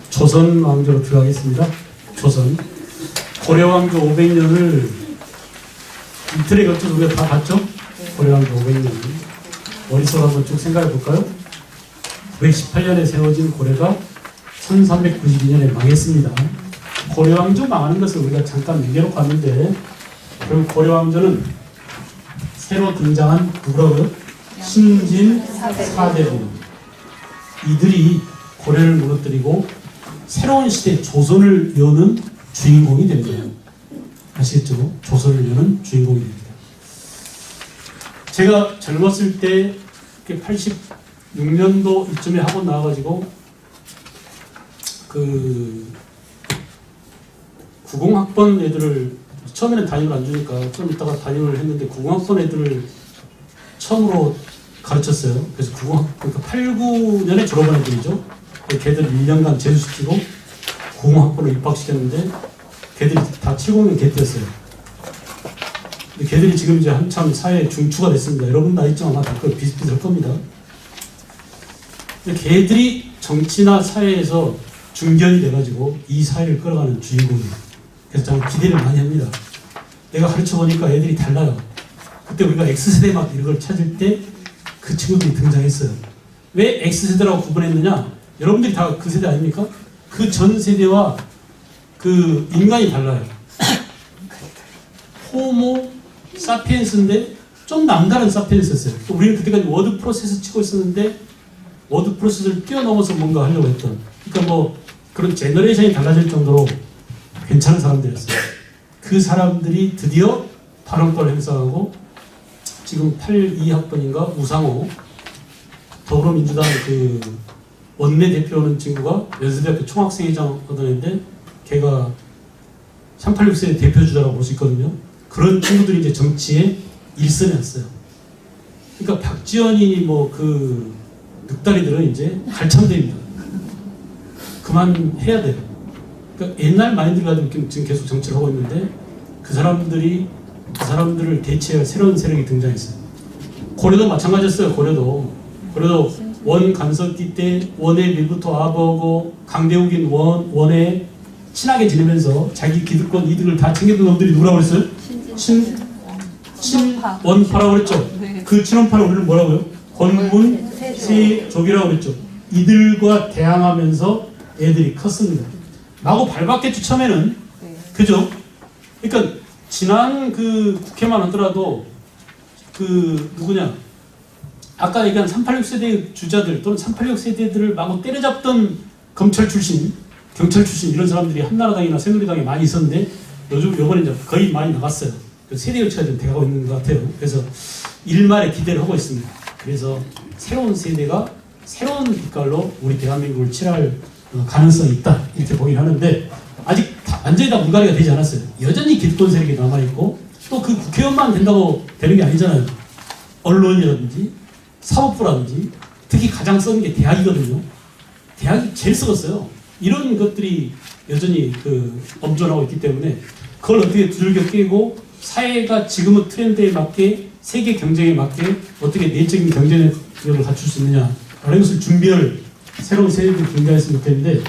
조선 왕조로 들어가겠습니다. 조선 고려 왕조 500년을 이틀에 걸쳐서 우리가 다 봤죠? 고려 왕조 500년 머릿속 한번 쭉 생각해 볼까요? 918년에 세워진 고려가 1392년에 망했습니다. 고려 왕조 망하는 것을 우리가 잠깐 남겨놓고 왔는데, 그럼 고려 왕조는 새로 등장한 누구라고요? 신진 사대부, 이들이 고려를 무너뜨리고 새로운 시대 조선을 여는 주인공이 됩니다. 아시겠죠? 조선을 여는 주인공이 됩니다. 제가 젊었을 때 86년도 이쯤에 학원 나와가지고 그 90학번 애들을 처음에는 담임을 안 주니까 좀 이따가 담임을 했는데 90학번 애들을 처음으로 가르쳤어요. 그래서 89년에 졸업한 애들이죠. 걔들 1년간 재수시키고 90학번을 입학시켰는데 걔들이 다 70년 개떼였어요. 근데 걔들이 지금 이제 한참 사회 중추가 됐습니다. 여러분 나이쯤 아마 다 비슷비슷할 겁니다. 근데 걔들이 정치나 사회에서 중견이 돼가지고 이 사회를 끌어가는 주인공이에요. 그래서 저는 기대를 많이 합니다. 내가 가르쳐보니까 애들이 달라요. 그때 우리가 X세대 막 이런 걸 찾을 때 그 친구들이 등장했어요. 왜 X세대라고 구분했느냐? 여러분들이 다 그 세대 아닙니까? 그 전 세대와 그 인간이 달라요. 호모 사피엔스인데 좀 남다른 사피엔스였어요. 우리는 그때까지 워드 프로세스 치고 있었는데 워드 프로세스를 뛰어넘어서 뭔가 하려고 했던, 그러니까 뭐 그런 제너레이션이 달라질 정도로 괜찮은 사람들이었어요. 그 사람들이 드디어 발언권을 행사하고 지금 82학번인가 우상호 더불어민주당 그 원내대표하는 친구가 연세대학교 총학생회장 하던 애인데 걔가 386세 대표주자라고 볼 수 있거든요. 그런 친구들이 이제 정치에 일선에 왔어요. 그러니까 박지원이 뭐 그 늑다리들은 이제 갈참됩니다. 그만해야 돼요. 그러니까 옛날 마인드를 가지고 지금 계속 정치를 하고 있는데 그 사람들을 대체할 새로운 세력이 등장했어요. 고려도 마찬가지였어요. 고려도 원 간섭기 때 원의 밀부터 아버고 강대욱인 원에 친하게 지내면서 자기 기득권 이득을 다 챙겨준 놈들이 누구라고 그랬어요? 친원파라고 그랬죠. 그 친원파를 우리는 뭐라고요? 권문세족이라고 그랬죠. 이들과 대항하면서 애들이 컸습니다. 마구 밟았겠죠, 처음에는. 그죠? 그러니까 지난 그 국회만 하더라도 그 누구냐, 아까 얘기한 386세대 주자들 또는 386 세대들을 마구 때려잡던 검찰 출신, 경찰 출신 이런 사람들이 한나라당이나 새누리당에 많이 있었는데 요번에 이제 거의 많이 나갔어요. 세대 교체가 좀 돼가고 있는 것 같아요. 그래서 일말의 기대를 하고 있습니다. 그래서 새로운 세대가 새로운 빛깔로 우리 대한민국을 칠할 가능성이 있다, 이렇게 보긴 하는데 아직 완전히 다 물갈이가 되지 않았어요. 여전히 기득권 세력이 남아있고 또 그 국회의원만 된다고 되는 게 아니잖아요. 언론이라든지 사법부라든지 특히 가장 썩은 게 대학이거든요. 대학이 제일 썩었어요. 이런 것들이 여전히 그 엄존하고 있기 때문에 그걸 어떻게 두들겨 깨고 사회가 지금의 트렌드에 맞게 세계 경쟁에 맞게 어떻게 내적인 경쟁력을 갖출 수 있느냐, 이런 것을 준비할 새로운 세대들이 등장했으면 좋겠는데,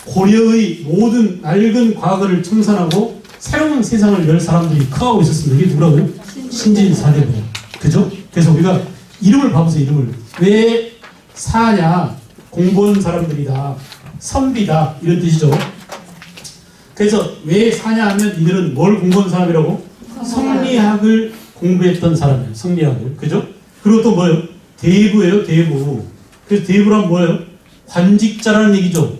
고려의 모든 낡은 과거를 청산하고 새로운 세상을 열 사람들이 커가고 있었습니다. 이게 누구라고요? 신진 사대부. 그죠? 그래서 우리가 이름을 봐보세요. 이름을. 왜 사냐? 공부한 사람들이다, 선비다, 이런 뜻이죠. 그래서 왜 사냐 하면 이들은 뭘 공부한 사람이라고? 성리학을 공부했던 사람이에요. 성리학을. 그죠? 그리고 또 뭐예요? 대부예요. 대부. 그래서 대부란 뭐예요? 관직자라는 얘기죠.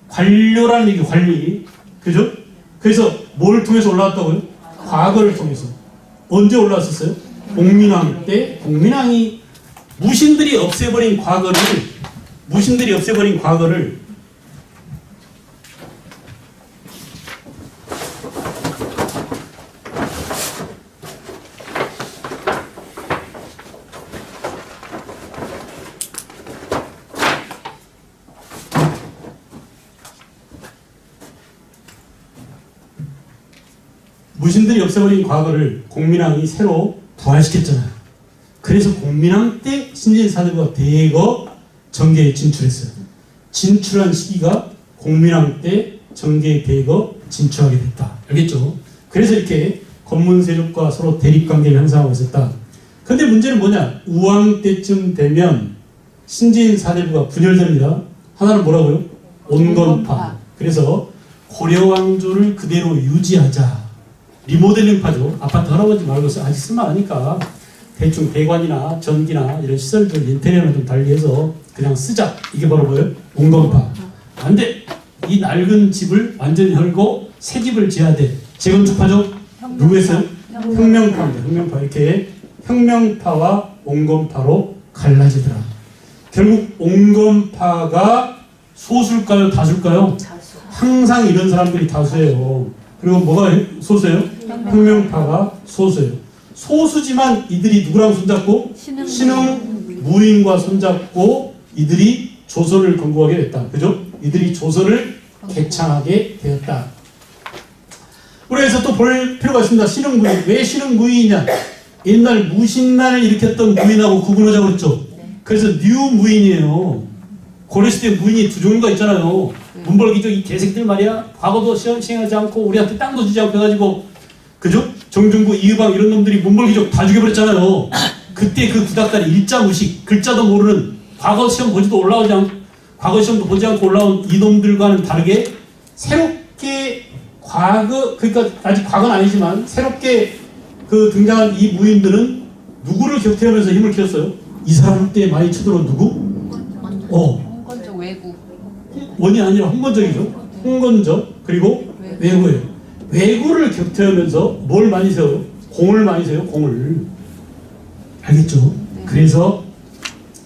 관료라는 얘기, 관리. 그죠? 그래서 뭘 통해서 올라왔다고요? 과거를 통해서. 언제 올라왔었어요? 공민왕 때. 공민왕이 무신들이 없애버린 과거를 무신들이 없애버린 과거를 공민왕이 새로 부활시켰잖아요. 그래서 공민왕 때 신진 사대부가 대거 정계에 진출했어요. 진출한 시기가 공민왕 때 정계에 대거 진출하게 됐다. 알겠죠? 그래서 이렇게 권문세족과 서로 대립관계를 형성하고 있었다. 근데 문제는 뭐냐? 우왕 때쯤 되면 신진 사대부가 분열됩니다. 하나는 뭐라고요? 온건파. 그래서 고려왕조를 그대로 유지하자. 리모델링파죠. 아파트 할아버지 말고 아직 쓸만하니까 대충 배관이나 전기나 이런 시설들 인테리어는 좀 달리해서 그냥 쓰자. 이게 바로 뭐예요? 온건파. 안 돼. 이 낡은 집을 완전히 헐고 새 집을 지어야 돼. 재건축파죠? 누구 했어요? 혁명파입니다. 혁명파. 이렇게 혁명파와 온건파로 갈라지더라. 결국 온건파가 소수일까요? 다수일까요? 항상 이런 사람들이 다수예요. 그리고 뭐가 소수예요? 혁명파가 소수예요. 소수지만 이들이 누구랑 손잡고? 신흥 무인과 손잡고 이들이 조선을 건국하게 됐다. 그죠? 이들이 조선을 개창하게 되었다. 그래서 또 볼 필요가 있습니다. 신흥 무인. 왜 신흥 무인이냐? 옛날 무신난을 일으켰던 무인하고 구분하자고 그랬죠. 그래서 뉴 무인이에요. 고려시대 무인이 두 종류가 있잖아요. 문벌기족 이 개새끼들 말이야. 과거도 시행하지 않고 우리한테 땅도 주지 않고 해가지고 그죠? 정중구 이의방 이런 놈들이 문벌기족 다 죽여버렸잖아요. 그때 그 구닥다리 일자무식 글자도 모르는 과거 시험 보지도 올라오지 않고 과거 시험도 보지 않고 올라온 이놈들과는 다르게 새롭게 그러니까 아직 과거는 아니지만 새롭게 그 등장한 이 무인들은 누구를 격퇴하면서 힘을 키웠어요? 이 사람 때 많이 쳐들어온 누구? 홍건적 외구. 원이 아니라 홍건적이죠. 홍건적 그리고 외구예요. 외구를 격퇴하면서 뭘 많이 세워요? 공을 많이 세워요. 공을. 알겠죠? 네. 그래서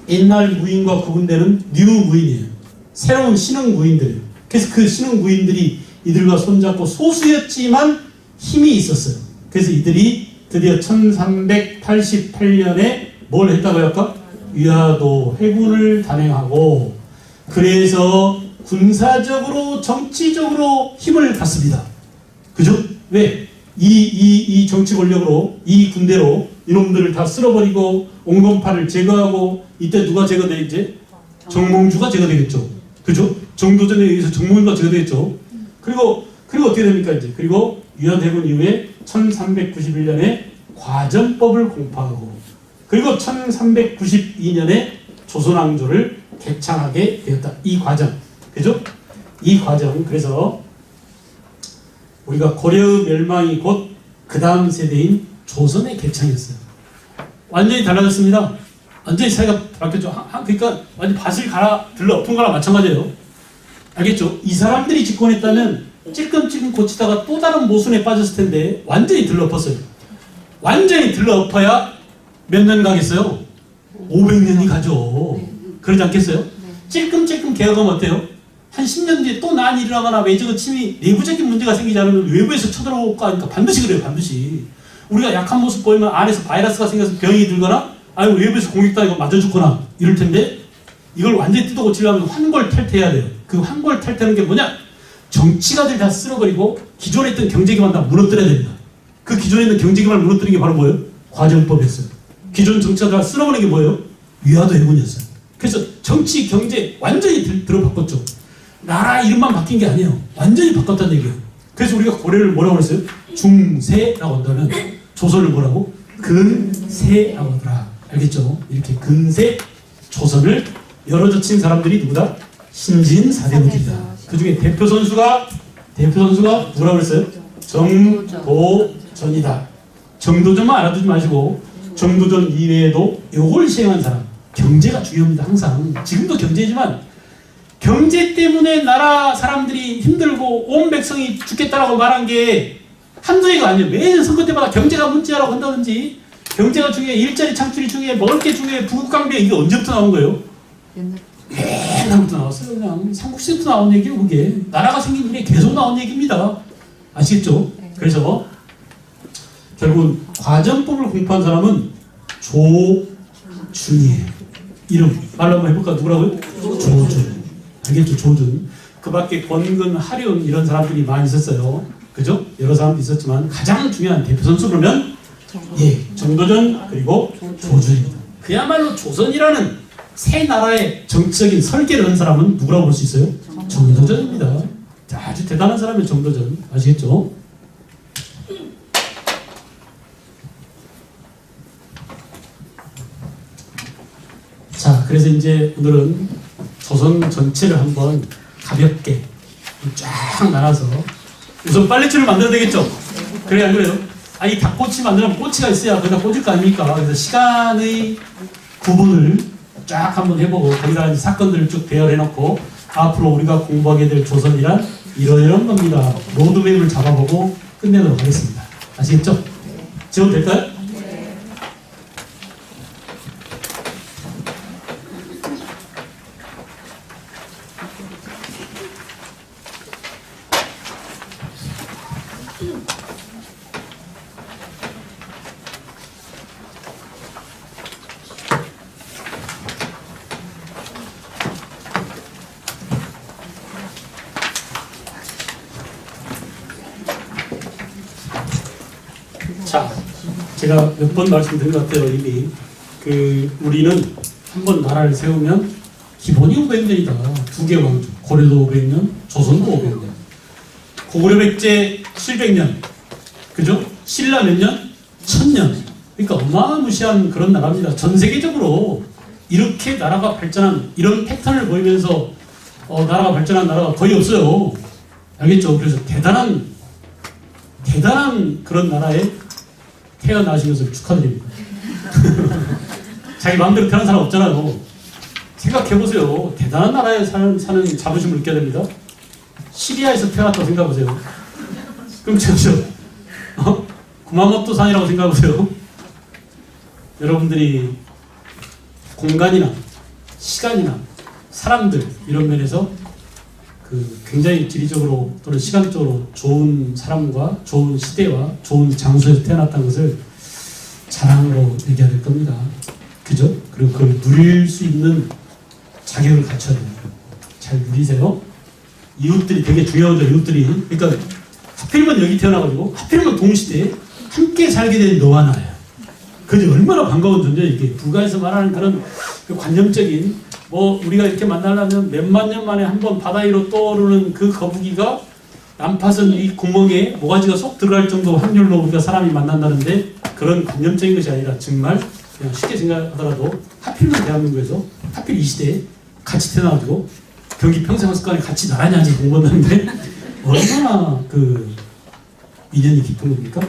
옛날 무인과 구분되는 뉴 무인이에요. 새로운 신흥 무인들이에요. 그래서 그 신흥 무인들이 이들과 손잡고 소수였지만 힘이 있었어요. 그래서 이들이 드디어 1388년에 뭘 했다고요 아까? 위화도 해군을 단행하고 그래서 군사적으로 정치적으로 힘을 갖습니다. 그죠? 왜? 이 정치 권력으로 이 군대로 이놈들을 다 쓸어버리고 온건파를 제거하고 이때 누가 제거돼 이제? 정몽주가 제거되겠죠. 그죠? 정도전에 의해서 정몽주가 제거되겠죠. 그리고 어떻게 됩니까 이제? 그리고 위화대군 이후에 1391년에 과전법을 공포하고 그리고 1392년에 조선왕조를 개창하게 되었다. 이 과정. 그죠? 이 과정. 그래서 우리가 고려의 멸망이 곧 그 다음 세대인 조선의 개창이었어요. 완전히 달라졌습니다. 완전히 사이가 바뀌었죠. 그러니까 완전 밭을 들러 엎은 거랑 마찬가지예요. 알겠죠? 이 사람들이 집권했다면 찔끔찔끔 고치다가 또 다른 모순에 빠졌을 텐데 완전히 들러 엎었어요. 완전히 들러 엎어야 몇 년 가겠어요? 500년이 가죠. 그러지 않겠어요? 찔끔찔끔 개혁하면 어때요? 한 10년 뒤에 또 난이 일어나거나 외적의 침이 내부적인 문제가 생기지 않으면 외부에서 쳐들어올까 하니까 반드시 그래요. 반드시. 우리가 약한 모습 보이면 안에서 바이러스가 생겨서 병이 들거나 아니면 외부에서 공격당하고 맞아 죽거나 이럴 텐데 이걸 완전히 뜯어 고치려면 환골탈퇴해야 돼요. 그 환골탈퇴하는 게 뭐냐? 정치가들 다 쓸어버리고 기존에 있던 경제기반 다 무너뜨려야 됩니다. 그 기존에 있는 경제기반을 무너뜨리는 게 바로 뭐예요? 과정법이었어요. 기존 정치가들 다 쓸어버리는 게 뭐예요? 위화도 해군이었어요. 그래서 정치, 경제 완전히 들어바꿨죠. 나라 이름만 바뀐 게 아니에요. 완전히 바꿨다는 얘기예요. 그래서 우리가 고려를 뭐라고 그랬어요? 중세라고 한다면 조선을 뭐라고? 근세라고 하더라. 알겠죠? 이렇게 근세 조선을 열어젖힌 사람들이 누구다? 신진 사대부들이다. 그 중에 대표 선수가 누구라고 그랬어요? 정도전이다. 정도전만 알아두지 마시고 정도전 이외에도 요걸 시행한 사람. 경제가 중요합니다. 항상. 지금도 경제지만 경제 때문에 나라 사람들이 힘들고 온 백성이 죽겠다라고 말한 게 한두 해가 아니에요. 매년 선거 때마다 경제가 문제라고 한다든지 경제가 중요해, 일자리 창출이 중요해, 먹을 게 중요해, 부국강병 이게 언제부터 나온 거예요? 옛날부터 나왔어요. 그냥 삼국시부터 나온 얘기예요. 그게 나라가 생긴 일에 계속 나온 얘기입니다. 아시겠죠? 그래서 결국 과전법을 공포한 사람은 조준이에요. 이름 말로 한번 해볼까? 누구라고요? 조준. 알겠죠? 조준. 그 밖에 권근, 하륜 이런 사람들이 많이 있었어요. 그죠? 여러 사람도 있었지만 가장 중요한 대표 선수 그러면 정도전 그리고 조준입니다. 그야말로 조선이라는 새 나라의 정치적인 설계를 한 사람은 누구라고 볼 수 있어요? 정도전입니다. 아주 대단한 사람이 정도전. 아시겠죠? 자, 그래서 이제 오늘은 조선 전체를 한번 가볍게 쫙 나눠서 우선 빨래줄을 만들어야 되겠죠? 그래요, 안 그래요? 이 닭꼬치 만들면 꼬치가 있어야 거기다 꽂을 거 아닙니까? 그래서 시간의 구분을 쫙 한번 해보고 거기다가 이제 사건들을 쭉 배열해놓고 앞으로 우리가 공부하게 될 조선이란 이런 겁니다. 로드맵을 잡아보고 끝내도록 하겠습니다. 아시겠죠? 지금 될까요? 자, 제가 몇 번 말씀드린 것 같아요. 이미 우리는 한번 나라를 세우면 기본이 500년이다. 두 개 왕조, 고려도 500년, 조선도 500년. 고구려 백제 700년, 그죠? 신라 몇 년? 1000년. 그러니까 어마무시한 그런 나라입니다. 전 세계적으로 이렇게 나라가 발전한 이런 패턴을 보이면서 나라가 발전한 나라가 거의 없어요. 알겠죠? 그래서 대단한 그런 나라에 태어나신 것을 축하드립니다. 자기 마음대로 태어난 사람 없잖아요. 생각해보세요. 대단한 나라에 사는 자부심을 느껴야 됩니다. 시리아에서 태어났다고 생각해보세요. 그럼 저죠? 구마모토 산이라고 생각해보세요. 여러분들이 공간이나 시간이나 사람들 이런 면에서 굉장히 지리적으로 또는 시간적으로 좋은 사람과 좋은 시대와 좋은 장소에서 태어났다는 것을 자랑으로 얘기해야 될 겁니다. 그죠? 그리고 그걸 누릴 수 있는 자격을 갖춰야 됩니다. 잘 누리세요. 이웃들이 되게 중요하죠. 이웃들이. 그러니까 하필이면 여기 태어나가지고 하필이면 동시대에 함께 살게 된 너와 나예요. 그죠? 얼마나 반가운 존재예요. 이게 불가에서 말하는 그런 관념적인 우리가 이렇게 만나려면 몇만 년 만에 한 번 바다 위로 떠오르는 그 거북이가 난파선 이 구멍에 모가지가 쏙 들어갈 정도 확률로 우리가 사람이 만난다는데 그런 관념적인 것이 아니라 정말 그냥 쉽게 생각하더라도 하필이면 대한민국에서 하필 이 시대에 같이 태어나가지고 경기 평생학습관에 같이 나란히 앉아 공부했는데 얼마나 인연이 깊은 겁니까?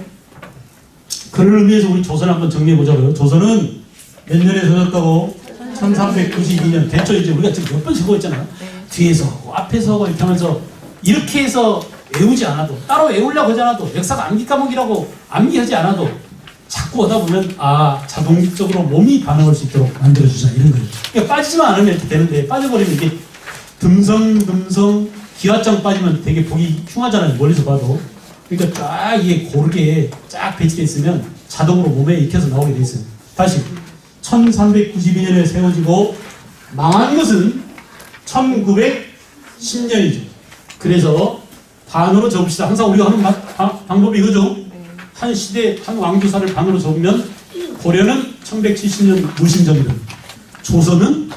그런 의미에서 우리 조선을 한번 정리해보자고요. 조선은 몇 년에 세웠다고? 1392년 됐죠. 이제 우리가 지금 몇 번 적어있잖아요. 뒤에서 하고 앞에서 하고 이렇게 하면서 이렇게 해서 외우지 않아도 따로 외우려고 하지 않아도 역사가 암기 과목이라고 암기하지 않아도 자꾸 하다 보면 자동적으로 몸이 반응할 수 있도록 만들어주자 이런 거예요. 그러니까 빠지지만 않으면 이렇게 되는데 빠져버리면 이게 듬성듬성 기와장 빠지면 되게 보기 흉하잖아요. 멀리서 봐도. 그러니까 쫙 이게 고르게 쫙 배치되어 있으면 자동으로 몸에 익혀서 나오게 돼 있어요. 다시 1392년에 세워지고 망한 것은 1910년이죠. 그래서 반으로 접읍시다. 항상 우리가 하는 방법이 이거죠. 한 시대, 한 왕조사를 반으로 접으면 고려는 1170년 무신정이다. 조선은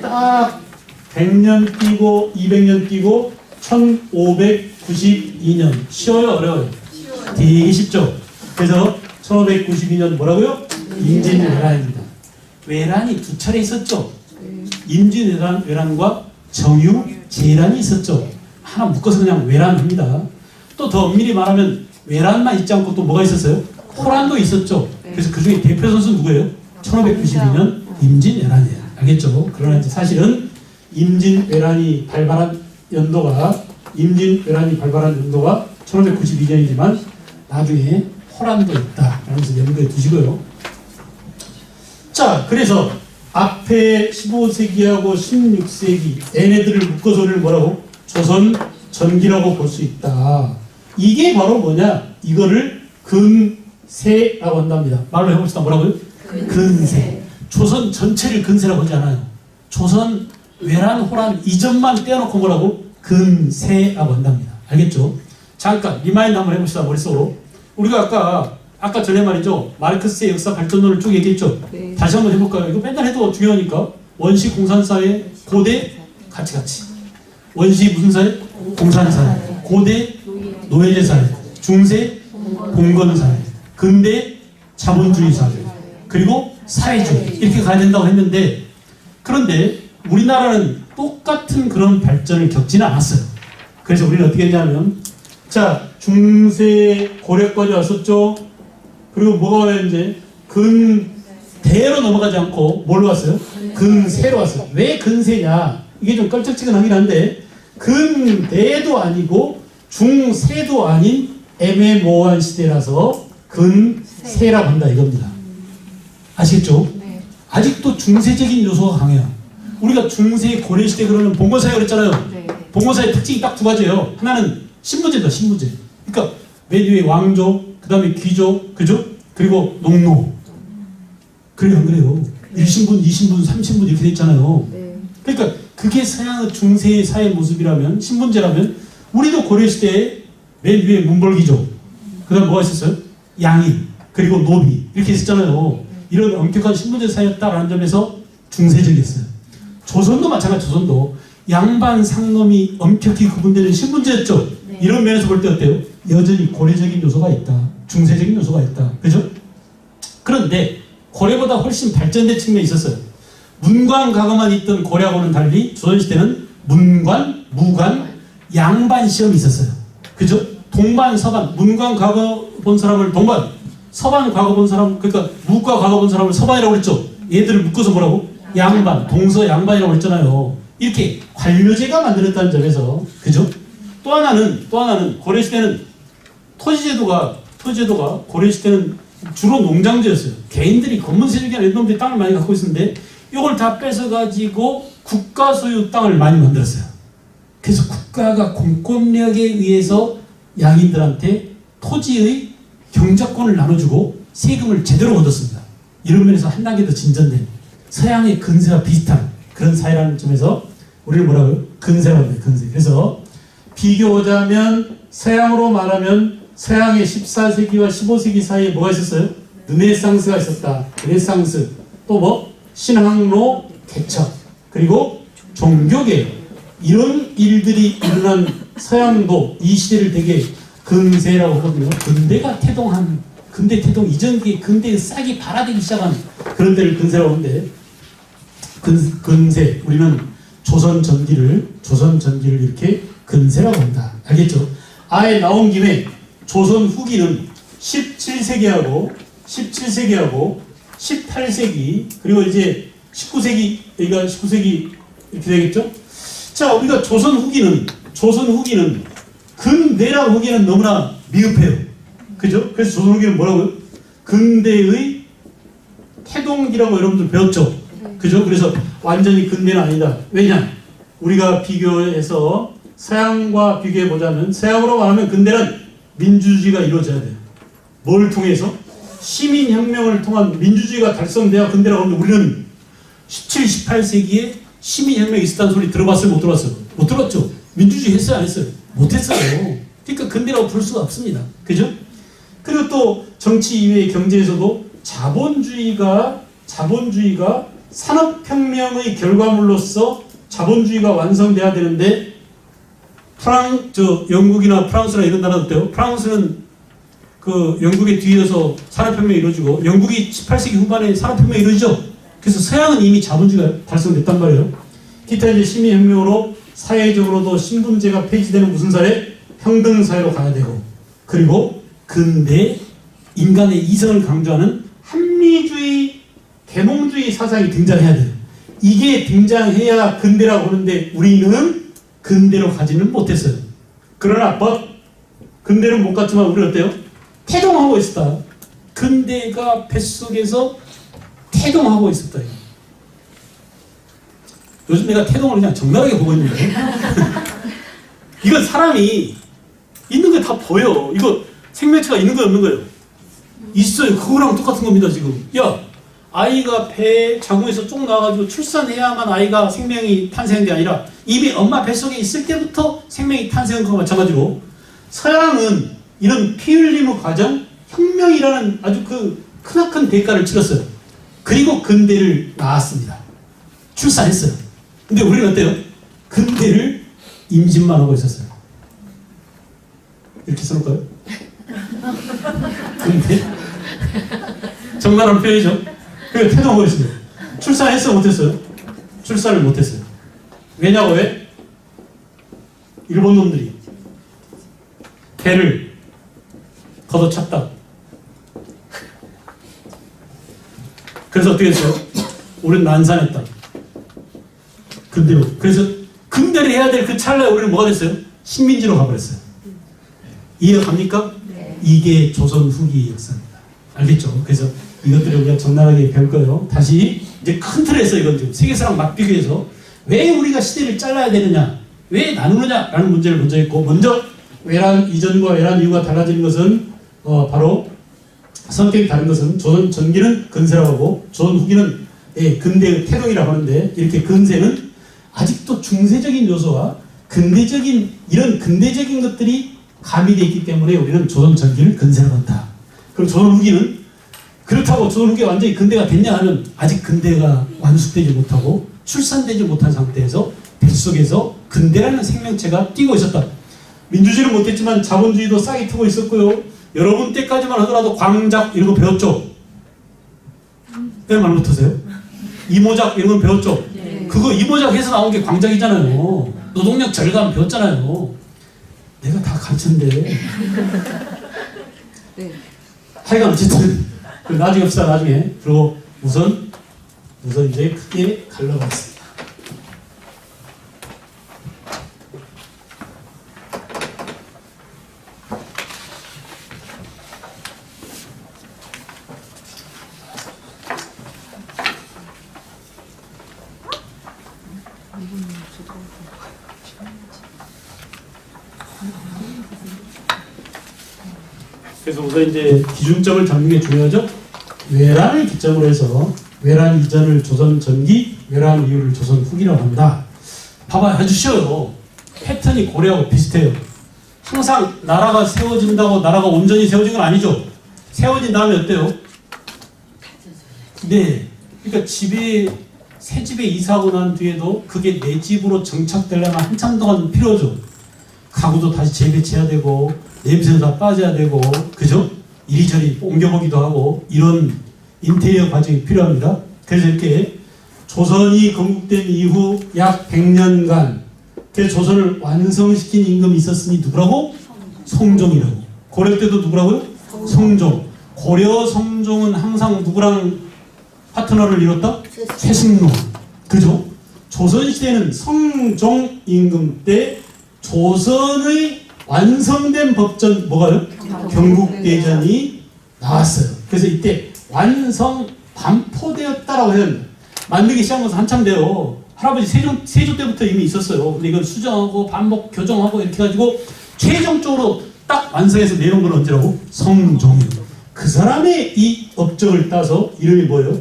딱 100년 뛰고 200년 뛰고 1592년. 쉬워요? 어려워요? 되게 쉽죠? 그래서 1592년 뭐라고요? 임진왜란입니다. 외란이 두 차례 있었죠. 임진왜란과 정유재란이 있었죠. 하나 묶어서 그냥 외란합니다. 또 더 엄밀히 말하면 외란만 있지 않고 또 뭐가 있었어요? 호란도 있었죠. 그래서 그 중에 대표 선수 누구예요? 1592년 임진왜란이에요. 알겠죠? 그러나 이제 사실은 임진왜란이 발발한 연도가 1592년이지만 나중에 호란도 있다. 라면서 염두에 두시고요. 자, 그래서 앞에 15세기하고 16세기 얘네들을 묶어서 우리는 뭐라고? 조선 전기라고 볼 수 있다. 이게 바로 뭐냐? 이거를 근세라고 한답니다. 말로 해봅시다. 뭐라고요? 근세. 조선 전체를 근세라고 하지 않아요. 조선 외란, 호란 이전만 떼어놓고 뭐라고? 근세라고 한답니다. 알겠죠? 잠깐 리마인드 한번 해봅시다. 머릿속으로. 우리가 아까 아까 전에 말이죠. 마르크스의 역사 발전론을 쭉 얘기했죠. 네. 다시 한번 해볼까요? 이거 맨날 해도 중요하니까. 원시 공산사회, 고대 같이. 원시 무슨 사회? 공산사회. 고대 노예제 사회. 중세 봉건 사회. 근대 자본주의 사회. 그리고 사회주의. 이렇게 가야 된다고 했는데, 그런데 우리나라는 똑같은 그런 발전을 겪지는 않았어요. 그래서 우리는 어떻게 했냐면, 자, 중세 고려까지 왔었죠. 그리고 뭐가 와요, 이제? 근대로 넘어가지 않고 뭘로 왔어요? 근세로 왔어요. 왜 근세냐? 이게 좀 껄쩍지근하긴 한데, 근대도 아니고 중세도 아닌 애매모호한 시대라서 근세라고 한다 이겁니다. 아시겠죠? 네. 아직도 중세적인 요소가 강해요. 우리가 중세 고려시대 그러면 봉건사회 그랬잖아요. 네. 봉건사의 특징이 딱 두 가지예요. 하나는 신분제다, 신분제. 그러니까 맨 위에 왕족, 그 다음에 귀족, 그죠? 그리고 농노. 그래요, 안 그래요? 1신분, 2신분, 3신분 이렇게 돼 있잖아요. 네. 그러니까 그게 서양 중세의 사회 모습이라면, 신분제라면, 우리도 고려시대에 맨 위에 문벌귀족, 그 다음 뭐가 있었어요? 양인, 그리고 노비, 이렇게 있었잖아요. 이런 엄격한 신분제 사회였다라는 점에서 중세적이었어요. 조선도 마찬가지, 조선도 양반 상놈이 엄격히 구분되는 신분제였죠. 네. 이런 면에서 볼 때 어때요? 여전히 고려적인 요소가 있다. 중세적인 요소가 있다. 그죠? 그런데 고려보다 훨씬 발전된 측면이 있었어요. 문관, 가거만 있던 고려하고는 달리 조선시대는 문관, 무관, 양반 시험이 있었어요. 그죠? 동반, 서반, 문관, 과거 본 사람을 동반, 서반, 과거 본 사람, 그러니까 무과, 과거 본 사람을 서반이라고 그랬죠. 얘들을 묶어서 뭐라고? 양반, 동서 양반이라고 그랬잖아요. 이렇게 관료제가 만들었다는 점에서, 그죠? 또 하나는 고려시대는 토지제도가 고려시대는 주로 농장제였어요. 개인들이 건문세족이나 이런 놈들이 땅을 많이 갖고 있었는데 이걸 다 뺏어가지고 국가 소유 땅을 많이 만들었어요. 그래서 국가가 공권력에 의해서 양인들한테 토지의 경작권을 나눠주고 세금을 제대로 얻었습니다. 이런 면에서 한 단계 더 진전된 서양의 근세와 비슷한 그런 사회라는 점에서 우리는 뭐라고요? 근세라고 해요. 근세. 그래서 비교하자면 서양으로 말하면 서양의 14세기와 15세기 사이에 뭐가 있었어요? 르네상스가 있었다. 르네상스. 또 뭐? 신학로 개척. 그리고 종교개혁. 이런 일들이 일어난 서양도 이 시대를 되게 근세라고 하거든요. 근대 태동 이전기에 근대의 싹이 발아되기 시작한 그런 데를 근세라고 하는데, 근세. 우리는 조선 전기를 이렇게 근세라고 한다. 알겠죠? 아예 나온 김에 조선 후기는 17세기하고 18세기 그리고 이제 19세기, 여기가 19세기 이렇게 되겠죠? 자, 우리가 조선 후기는 근대라고 하기에는 너무나 미흡해요. 그죠? 그래서 조선 후기는 뭐라고요? 근대의 태동기라고 여러분들 배웠죠? 그죠? 그래서 완전히 근대는 아니다. 왜냐? 우리가 비교해서 서양과 비교해보자면, 서양으로 말하면 근대는 민주주의가 이루어져야 돼요. 뭘 통해서? 시민혁명을 통한 민주주의가 달성돼야 근대라고 하는데, 우리는 17, 18세기에 시민혁명이 있었다는 소리 들어봤어요? 못 들어봤어요? 못 들었죠? 민주주의 했어요? 안 했어요? 못 했어요. 그러니까 근대라고 부를 수가 없습니다. 그죠? 그리고 또 정치 이외의 경제에서도 자본주의가 산업혁명의 결과물로서 자본주의가 완성돼야 되는데, 영국이나 프랑스나 이런 나라 어때요? 프랑스는 그 영국에 뒤이어서 산업혁명이 이루어지고, 영국이 18세기 후반에 산업혁명이 이루어지죠. 그래서 서양은 이미 자본주의가 달성됐단 말이에요. 기타 이제 시민혁명으로 사회적으로도 신분제가 폐지되는 무슨 사회? 평등사회로 가야 되고, 그리고 근대 인간의 이성을 강조하는 합리주의, 계몽주의 사상이 등장해야 돼요. 이게 등장해야 근대라고 하는데 우리는 근대로 가지는 못했어요. 그러나 근대는 못 갔지만 우리는 어때요? 태동하고 있었다. 근대가 뱃속에서 태동하고 있었다. 요즘 내가 태동을 그냥 적나라하게 보고 있는데 이건 사람이 있는 거 다 보여. 이거 생명체가 있는 거예요, 없는 거예요? 있어요. 그거랑 똑같은 겁니다. 지금 아이가 배 자궁에서 쭉 나와가지고 출산해야만 아이가 생명이 탄생한 게 아니라 이미 엄마 뱃속에 있을 때부터 생명이 탄생한 것과 마찬가지로, 서양은 이런 피 흘림의 과정, 혁명이라는 아주 그 크나큰 대가를 치렀어요. 그리고 근대를 낳았습니다. 출산했어요. 근데 우리는 어때요? 근대를 임신만 하고 있었어요. 이렇게 써놓을까요? 근대? 적나라한 표현이죠. 그래서 태도가 뭐였어요? 출산했어 못했어요? 출산을 못했어요. 왜냐고 왜? 일본 놈들이 배를 걷어찼다. 그래서 어떻게 했어요? 우리는 난산했다. 근대로. 그래서 근대를 해야 될 그 찰나에 우리는 뭐가 됐어요? 식민지로 가버렸어요. 이해가 갑니까? 네. 이게 조선 후기 역사입니다. 알겠죠? 그래서 이것들을 우리가 적나라하게 배울 거예요. 다시 이제 큰 틀에서 이건 좀 세계사랑 막 비교해서 왜 우리가 시대를 잘라야 되느냐, 왜 나누느냐라는 문제를 먼저 했고, 먼저 외란 이전과 외란 이후가 달라지는 것은 바로 성격이 다른 것은 조선 전기는 근세라고 하고 조선 후기는 근대의 태동이라고 하는데, 이렇게 근세는 아직도 중세적인 요소와 근대적인 이런 근대적인 것들이 가미되어 있기 때문에 우리는 조선 전기를 근세라고 한다. 그럼 조선 후기는 그렇다고 조선 후기가 완전히 근대가 됐냐 하면 아직 근대가 완숙되지 못하고 출산되지 못한 상태에서 뱃속에서 근대라는 생명체가 뛰고 있었다. 민주주의는 못했지만 자본주의도 싹이 트고 있었고요. 여러분 때까지만 하더라도 광작 이런 거 배웠죠? 왜 말 못하세요? 이모작 이런 건 배웠죠? 네. 그거 이모작 해서 나온 게 광작이잖아요. 노동력 절감 배웠잖아요. 내가 다 가르쳤는데. 네. 하여간 어쨌든 나중에 합시다. 나중에. 그리고 우선 이제 크게 갈라봤습니다. 그래서 우선 이제 기준점을 잡는 게 중요하죠. 외란을 기점으로 해서 외란 이전을 조선 전기, 외란 이후를 조선 후기라고 한다. 봐봐요. 아주 쉬워요. 패턴이 고려하고 비슷해요. 항상 나라가 세워진다고 나라가 온전히 세워진 건 아니죠. 세워진 다음에 어때요? 네. 그러니까 새 집에 이사하고 난 뒤에도 그게 내 집으로 정착되려면 한참 동안 필요하죠. 가구도 다시 재배치해야 되고 냄새도 다 빠져야 되고, 그죠? 이리저리 옮겨보기도 하고 이런 인테리어 과정이 필요합니다. 그래서 이렇게 조선이 건국된 이후 약 100년간 그래서 조선을 완성시킨 임금이 있었으니 누구라고? 성종이라고. 고려 때도 누구라고요? 성종. 고려 성종은 항상 누구랑 파트너를 이뤘다? 최승로. 그죠? 조선시대는 성종 임금 때 조선의 완성된 법전 뭐가요? 경국대전이 나왔어요. 그래서 이때 완성 반포되었다라고 해야 합니다. 만들기 시작한 것은 한참 돼요. 할아버지 세조 때부터 이미 있었어요. 근데 이걸 수정하고 반복 교정하고 이렇게 해가지고 최종적으로 딱 완성해서 내놓은 건 언제라고? 성종이에요. 그 사람의 이 업적을 따서 이름이 뭐예요?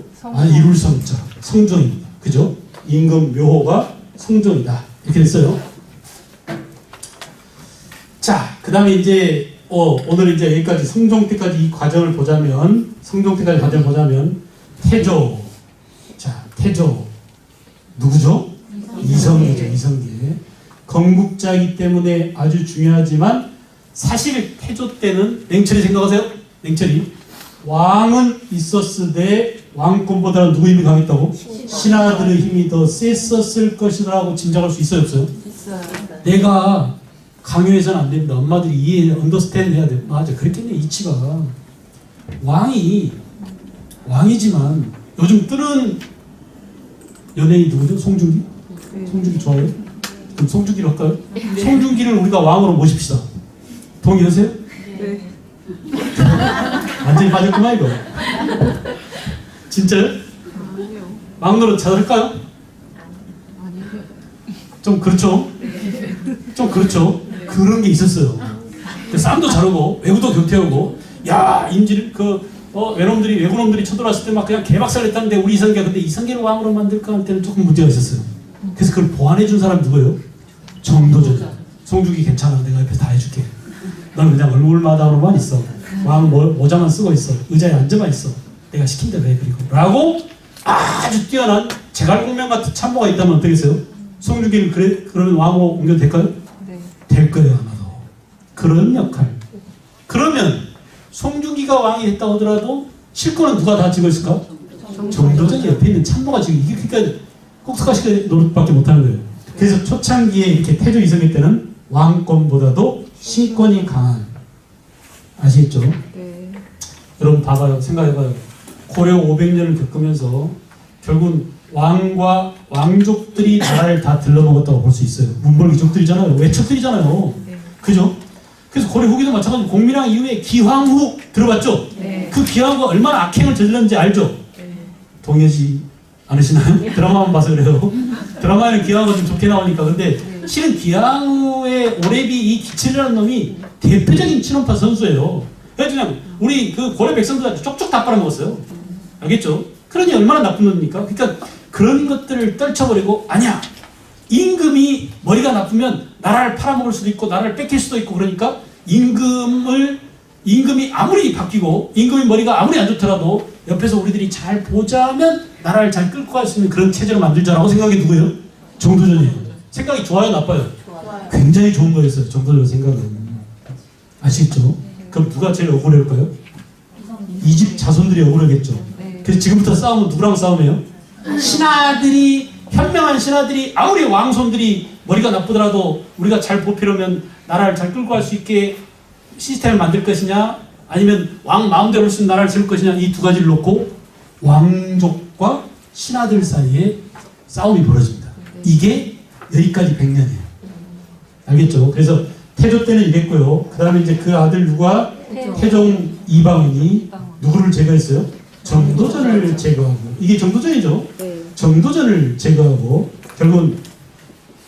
이룰 성자 성종입니다. 그죠? 임금 묘호가 성종이다. 이렇게 됐어요. 자, 그 다음에 이제 오늘 이제 여기까지 성종 때까지 이 과정을 보자면, 태조. 자, 태조 누구죠? 이성계죠. 이성계. 건국자이기 때문에 아주 중요하지만 사실 태조 때는 냉철히 생각하세요. 냉철히 왕은 있었으되 왕권보다는 누구 힘이 강했다고? 신하들의 힘이 더 셌었을 것이라고 짐작할 수 있어요, 없어요? 있어요. 내가 강요해서는 안 됩니다. 엄마들이 이해, 언더스탠드 해야 돼. 맞아, 그랬겠네. 이치가 왕이지만 요즘 뜨는 연예인 누구죠? 송중기? 송중기 좋아해요? 그럼 송중기를 할까요? 송중기를 우리가 왕으로 모십시다. 동의하세요? 네. 완전히 빠졌구만 이거. 진짜요? 아니요. 막노릇 잘할까요? 아니요. 좀 그렇죠? 좀 그렇죠? 그런 게 있었어요. 싸움도 잘하고 외구도 교태하고, 야 임질 외놈들이 쳐들어왔을 때 막 그냥 개박살 냈다는데 우리 이성계가 근데 이성계를 왕으로 만들까 할 때는 조금 문제가 있었어요. 그래서 그걸 보완해 준 사람이 누구예요? 정도전. 송중기 괜찮아. 내가 옆에서 다 해줄게. 너는 그냥 얼굴마다로만 있어. 왕 모자만 쓰고 있어. 의자에 앉아만 있어. 내가 시킨 대로 해. 그리고 라고 아주 뛰어난 제갈공명 같은 참모가 있다면 어떻겠어요? 송중기는 그러면 왕으로 옮겨도 될까요? 네. 될 거예요 아마도. 그런 역할. 그러면 송중기가 왕이 했다고 하더라도 실권은 누가 다 쥐고 있을까? 정도전이 옆에 있는 참모가 지금 이게 그러니까 꼭스카시가 노릇밖에 못하는 거예요. 그래서 초창기에 이렇게 태조 이성계 때는 왕권보다도 신권이 강한. 아시겠죠? 네. 여러분 봐봐요. 생각해봐요. 고려 500년을 겪으면서 결국은 왕과 왕족들이 나라를 다 들러먹었다고 볼 수 있어요. 문벌귀족들이잖아요. 외척들이잖아요. 네. 그죠? 그래서 고려 후기도 마찬가지로 공민왕 이후에 기황후 들어봤죠? 네. 그 기황후가 얼마나 악행을 저질렀는지 알죠? 네. 동의하지 않으시나요? 드라마만 봐서 그래요. 드라마에는 기황후가 좀 좋게 나오니까. 근데 실은 기황후의 오래비 이 기칠이라는 놈이 대표적인 친원파 선수예요. 그래서 그냥 우리 그 고려 백성들 쪽쪽 다 빨아먹었어요. 알겠죠? 그러니 얼마나 나쁜 놈입니까? 그러니까 그런 것들을 떨쳐버리고 아니야. 임금이 머리가 나쁘면 나라를 팔아먹을 수도 있고 나라를 뺏길 수도 있고 그러니까 임금이 아무리 바뀌고 임금의 머리가 아무리 안 좋더라도 옆에서 우리들이 잘 보자면 나라를 잘 끌고 갈 수 있는 그런 체제를 만들자라고 생각이 누구예요? 정도전이에요. 생각이 좋아요, 나빠요? 좋아요. 굉장히 좋은 거였어요. 정도전 생각은. 아시겠죠? 그럼 누가 제일 억울할까요? 이 집 자손들이 억울하겠죠. 네. 그래서 지금부터 싸우면 누구랑 싸움해요? 신하들이, 현명한 신하들이 아무리 왕손들이 머리가 나쁘더라도 우리가 잘 보필하면 나라를 잘 끌고 갈 수 있게 시스템을 만들 것이냐 아니면 왕 마음대로 할 수 있는 나라를 세울 것이냐 이 두 가지를 놓고 왕족과 신하들 사이에 싸움이 벌어집니다. 이게 여기까지 100년이에요. 알겠죠? 그래서 태조 때는 이랬고요. 그 다음에 이제 그 아들 누가 태종 이방원이 누구를 제거했어요? 정도전을 제거하고 이게 정도전이죠. 네. 정도전을 제거하고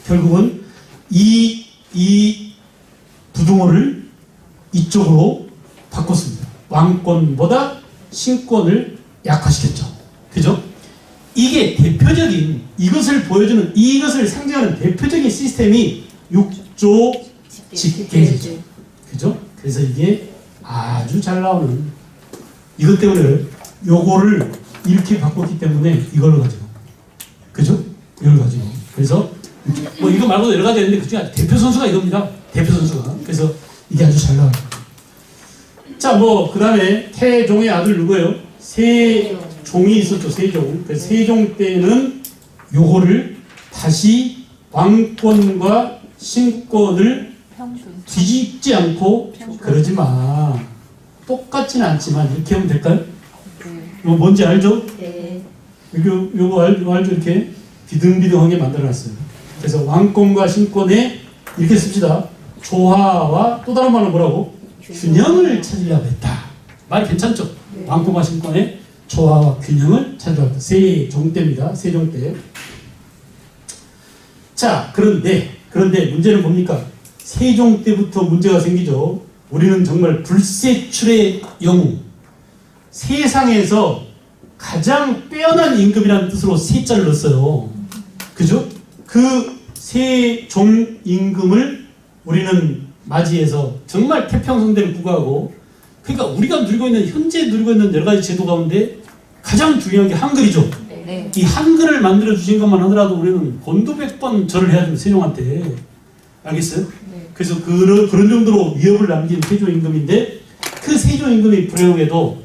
결국은 이 부동호를 이쪽으로 바꿨습니다. 왕권보다 신권을 약화시켰죠. 그죠? 이게 대표적인 이것을 보여주는 이것을 상징하는 대표적인 시스템이 육조 직계제죠. 그죠? 그래서 이게 아주 잘 나오는 이것 때문에 요거를 이렇게 바꿨기 때문에 이걸로 가지고 그죠? 이걸 가지고 그래서 뭐 이거 말고도 여러 가지 있는데 그중에 대표 선수가 이겁니다. 대표 선수가. 그래서 이게 아주 잘 나와요. 자, 뭐 그 다음에 태종의 아들 누구예요? 세종이 있었죠. 세종. 그래서 세종 때는 요거를 다시 왕권과 신권을 뒤집지 않고 그러지 마. 똑같지는 않지만 이렇게 하면 될까요? 이거 뭔지 알죠? 네. 요거 알죠? 이렇게 비등비등하게 만들어놨어요. 그래서 왕권과 신권에 이렇게 씁시다. 조화와 또 다른 말로 뭐라고? 균형을 찾으려고 했다. 말 괜찮죠? 네. 왕권과 신권의 조화와 균형을 찾으려고 했다. 세종 때입니다. 세종 때. 자, 그런데 문제는 뭡니까? 세종 때부터 문제가 생기죠. 우리는 정말 불세출의 영웅. 세상에서 가장 빼어난 임금이라는 뜻으로 세자를 넣었어요. 그죠? 그 세종 임금을 우리는 맞이해서 정말 태평성대를 구가하고 그러니까 우리가 현재 누리고 있는 여러 가지 제도 가운데 가장 중요한 게 한글이죠. 네. 이 한글을 만들어 주신 것만 하더라도 우리는 곤두백번 절을 해야 됩니다. 세종한테. 알겠어요? 네. 그래서 그런 정도로 위협을 남긴 세종 임금인데 그 세종 임금의 불행에도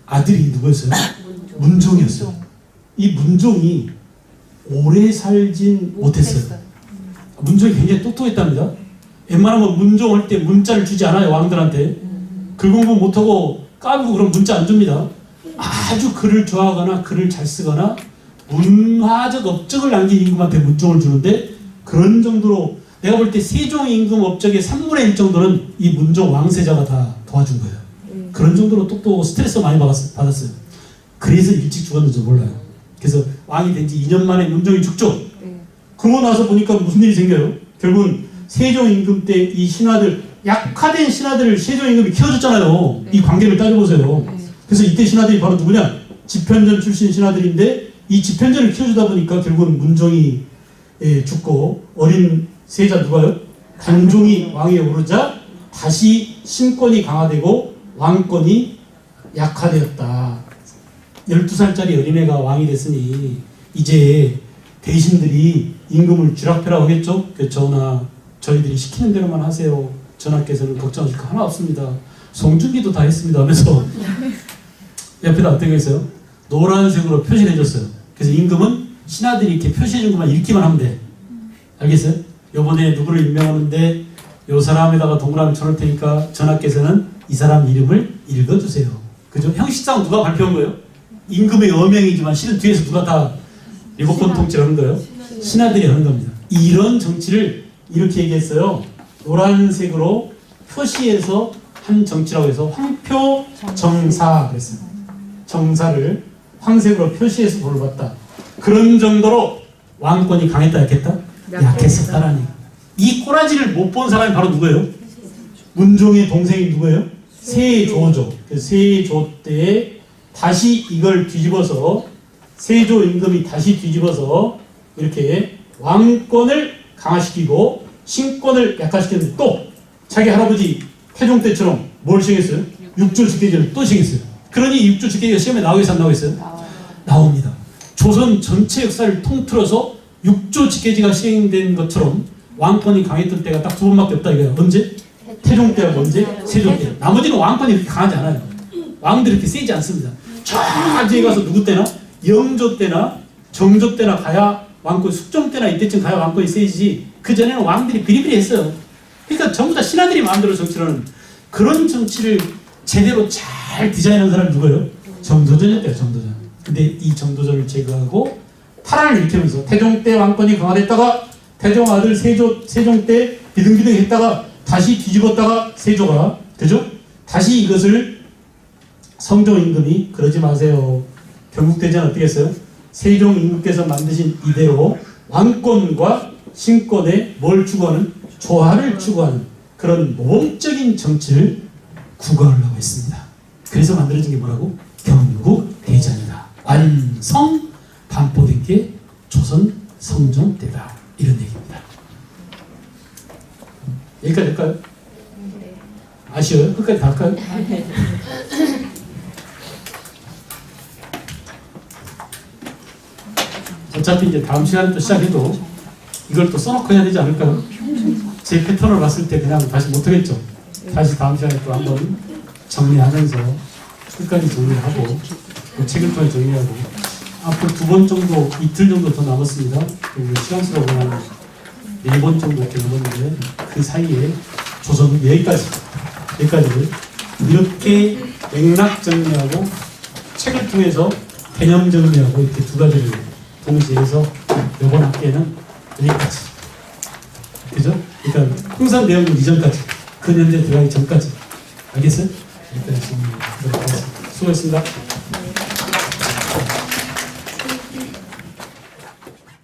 아들이 누구였어요? 문종이었어요. 이 문종이 오래 살진 못했어요. 문종이 굉장히 똑똑했답니다. 웬만하면 문종 할 때 문자를 주지 않아요. 왕들한테. 글 공부 못하고 까불고 그럼 문자 안 줍니다. 아주 글을 좋아하거나 글을 잘 쓰거나 문화적 업적을 남긴 임금한테 문종을 주는데 그런 정도로 내가 볼 때 세종 임금 업적의 3분의 1 정도는 이 문종 왕세자가 다 도와준 거예요. 그런 정도로 똑똑 스트레스 많이 받았어요. 그래서 일찍 죽었는지 몰라요. 그래서 왕이 된 지 2년 만에 문종이 죽죠. 그러고 나서 보니까 무슨 일이 생겨요? 결국은 세종 임금 때 이 신하들 약화된 신하들을 세종 임금이 키워줬잖아요. 이 관계를 따져보세요. 그래서 이때 신하들이 바로 누구냐? 집현전 출신 신하들인데 이 집현전을 키워주다 보니까 결국은 문종이 죽고 어린 세자 누가요? 단종이 왕위에 오르자 다시 신권이 강화되고 왕권이 약화되었다. 12살짜리 어린애가 왕이 됐으니 이제 대신들이 임금을 쥐락펴락 하겠죠? 전하, 저희들이 시키는 대로만 하세요. 전하께서는 걱정하실 거 하나 없습니다. 송중기도 다 했습니다 하면서 옆에다 어떻게 했어요? 노란색으로 표시를 해줬어요. 그래서 임금은 신하들이 이렇게 표시해준 것만 읽기만 하면 돼. 알겠어요? 요번에 누구를 임명하는데 요 사람에다가 동그라미 쳐놓을 테니까 전하께서는 이 사람 이름을 읽어주세요. 그죠? 형식상 누가 발표한 거예요? 임금의 어명이지만 실은 뒤에서 누가 다 리모컨 통치를 하는 거예요? 신하들이 하는 겁니다. 이런 정치를 이렇게 얘기했어요. 노란색으로 표시해서 한 정치라고 해서 황표정사 그랬어요. 정사를 황색으로 표시해서 돈을 받다. 그런 정도로 왕권이 강했다 약했다? 약했었다라니. 이 꼬라지를 못 본 사람이 바로 누구예요? 문종의 동생이 누구예요? 세조죠. 세조 때에 다시 이걸 뒤집어서 세조 임금이 다시 뒤집어서 이렇게 왕권을 강화시키고 신권을 약화시켰는데 또 자기 할아버지 태종 때처럼 뭘 시행했어요? 육조 직계제를 또 시행했어요. 그러니 육조 직계제가 시험에 나오겠어요? 안 나오겠어요? 나옵니다. 조선 전체 역사를 통틀어서 육조 직계제가 시행된 것처럼 왕권이 강했던 때가 딱 두 번밖에 없다 이거예요. 언제? 태종 때하고 언제? 세종 때. 나머지는 왕권이 그렇게 강하지 않아요. 왕들이 이렇게 세지 않습니다. 저 뒤에 가서 누구 때나? 영조 때나 정조 때나 가야 왕권, 숙종 때나 이때쯤 가야 왕권이 세지. 그 전에는 왕들이 비리비리 했어요. 그러니까 전부 다 신하들이 마음대로 정치를 하는 그런 정치를 제대로 잘 디자인한 사람이 누구예요? 정도전이었대요. 정도전. 근데 이 정도전을 제거하고 탈환을 일으키면서 태종 때 왕권이 강화됐다가 태종 아들 세종 때 비등비등 했다가 다시 뒤집었다가 세조가 그죠? 다시 이것을 성종 임금이 그러지 마세요. 경국대제는 어떻게 했어요? 세종 임금께서 만드신 이대로 왕권과 신권에 뭘 추구하는? 조화를 추구하는 그런 모범적인 정치를 구가하려고 했습니다. 그래서 만들어진 게 뭐라고? 경국대전이다. 완성 반포된 게 조선 성종 때다. 이런 얘기입니다. 여기까지 할까요? 네. 아쉬워요? 끝까지 다 할까요? 어차피 이제 다음 시간에 또 시작해도 이걸 또 써놓고 해야 되지 않을까요? 제 패턴을 봤을 때 그냥 다시 못하겠죠. 다시 다음 시간에 또 한번 정리하면서 끝까지 정리를 하고 또 책을 통해 정리하고 앞으로 2번 정도, 이틀 정도 더 남았습니다. 그리고 시간수로 보면 4번 정도 이렇게 남았는데 그 사이에 조선 여기까지를 이렇게 맥락 정리하고 책을 통해서 개념 정리하고 이렇게 두 가지를 동시에 해서 이번 학기에는 여기까지. 그죠? 그러니까 풍선 내용은 이전까지, 근현재 들어가기 전까지. 알겠어요? 여기까지 정리하도록 하겠습니다. 수고했습니다.